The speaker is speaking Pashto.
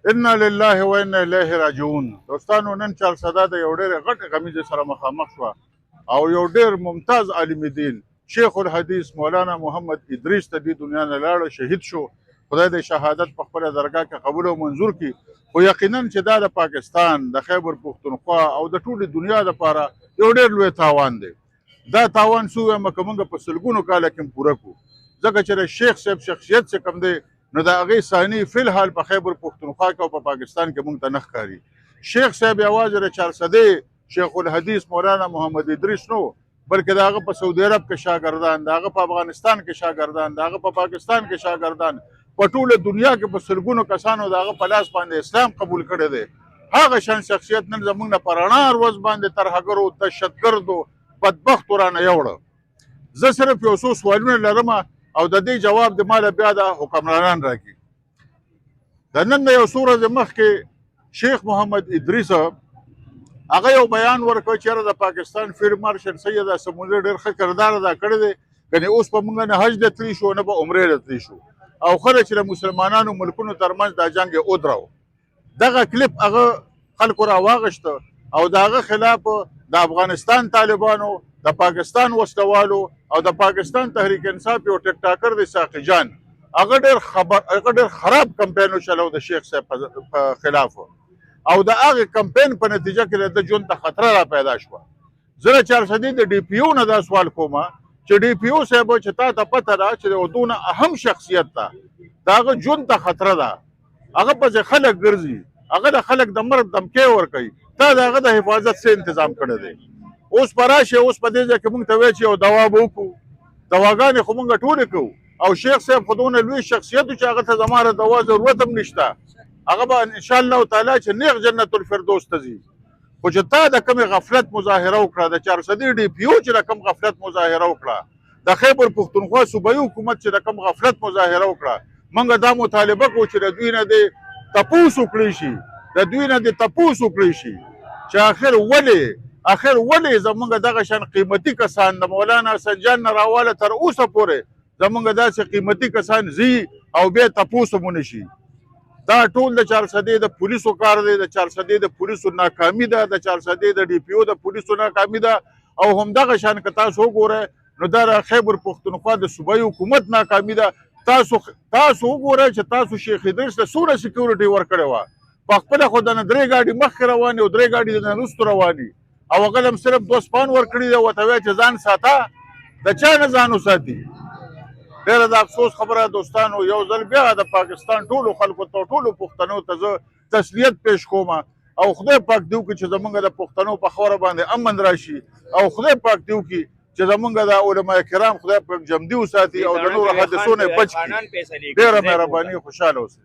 انا لله و انا الیه راجعون. دوستانو نن چارسده د یو ډېر غټ غمیزه سره مخامخ شوه او یو ډېر ممتاز عالم دین شیخ الحدیث مولانا محمد ادریس ته دې دنیا نه لاړ، شهید شو. خدای د شهادت په خپله درګاه کې قبول او منظور کړي. خو یقینا چې دا د پاکستان د خیبر پښتونخوا او د ټولې دنیا دپاره یو ډېر لوی تاوان دی. دا تاوان څه ووایم که موږ په سلګونو کاله کې پوره کړو، ځکه چې د شیخ صاحب شخصیت چې کوم دی نو د هغې ثاني فی الحال په خیبر پښتونخوا کې او په پاکستان کې موږ ته نه ښکاري. شیخ صاحب یوازې د چارسدې شیخ الحدیث مولانا محمد ادریس نو، بلکې د هغه په سعودي عرب کې شاګردان، د هغه په افغانستان کې شاګردان، د هغه په پاکستان کې شاګردان، په ټوله دنیا کې په سلګونو کسانو د هغه په لاس باندې اسلام قبول کړی دی. هغه شان شخصیت نن زموږ نه په رڼا ورځ باندې ترهګرو دهشتګردو بدبختو رانه یوړه. زه صرف یو څو سوالونه لرم او د دې جواب د ماله بیا د حکمرانان راکړي. د نن یو څو ورځې مخکې شیخ محمد ادریس هغه یو بیان ورکړ چې د پاکستان فیلډ مارشل سید سمونی ډېر ښه کردار ادا کړی دی، ګنې اوس په موږ نه حج ته تللی شو نه په عمرې ته تللی شو او خله چې د مسلمانانو ملکونو ترمنځ دا جنګ یې ودراو. دغه کلیپ هغه خلکو راواغېسته او د هغه خلاف د افغانستان طالبانو، د پاکستان وسلوالو او د پاکستان تحریک انصاف یو ټیک ټاکر دی ساقي جان، هغه ډېر خراب کمپین وچلو د شیخ صاحب په خلاف او د هغې کمپین په نتیجه کې د ژوند ته خطره را پیدا شوه. زه د چارسدي د ډي پي او نه دا سوال کوم چې ډي پي او صاحب چې تا ته پته ده چې د دونه اهم شخصیت ده د هغه ژوند ته خطره ده، هغه پسې خلک ګرځي، هغه د خلک د مرګ دمکې ورکوي، تا د هغه د حفاظت څه تنظام کړی دی؟ اوس په راشي اوس په دې ځای کې موږ ته وایي چې یو دوا به وکړو، دواګانې خو موږ ټولې کوو او شیخ صاحب خو دونه لوی شخصیت و چې هغه ته زما د دوا ضرورت هم نشته، هغه به انشاءالله تعالی چې نیغ جنت الفردوس ته ځي. خو چې تا د کومې غفلت مظاهره وکړه، د چارسدي ډي پي او چې د کوم غفلت مظاهره وکړه، د خیبر پښتونخوا صوبایي حکومت چې د کوم غفلت مظاهره وکړه، موږ دا مطالبه کوو چې د دوی نه دې تپوس وکړی شي، د دوی نه دې تپوس وکړی شي چې آخر ولې زمونږ دغه شان قیمتي کسان د مولانا سنجان نه راواله تر اوسه پورې زمونږ داسې قیمتي کسان ځي او بیا تپوس هم ونه شي. دا ټول د چارسدې د پولیسو کار دی، د چارسدې د پولیسو ناکامي ده، د چارسدې د ډي پي او د پولیسو ناکامي ده او همدغه شان که تاسو وګورئ نو دا د خیبر پښتونخوا د صوبایي حکومت ناکامي ده. تاسو وګورئ چې تاسو شیخ ادریس ته څومره سکیورټي ورکړې وه، په خپله خو د نه 3 ګاډي مخکې روانې او 3 ګاډي د نه وروستو روانې او هغه هم صرف 2 سپان ورکړي دی، ورته وایي چې ځان ساته، د چا نه ځان وساتي. ډېره د افسوس خبره دوستانو، یو ځل بیا د پاکستان ټولو خلکو ته، ټولو پښتنو ته زه تسلیت پیش کوم او خدای پاک دې وکړي چې زموږ د پښتنو په خاوره باندې امن راشي او خدای پاک دې وکړي چې زموږ د علما کرام خدای پاک جمدي وساتي او د نورو حادثو نه بچ کړي. ډېره مهرباني، خوشحاله اوسئ.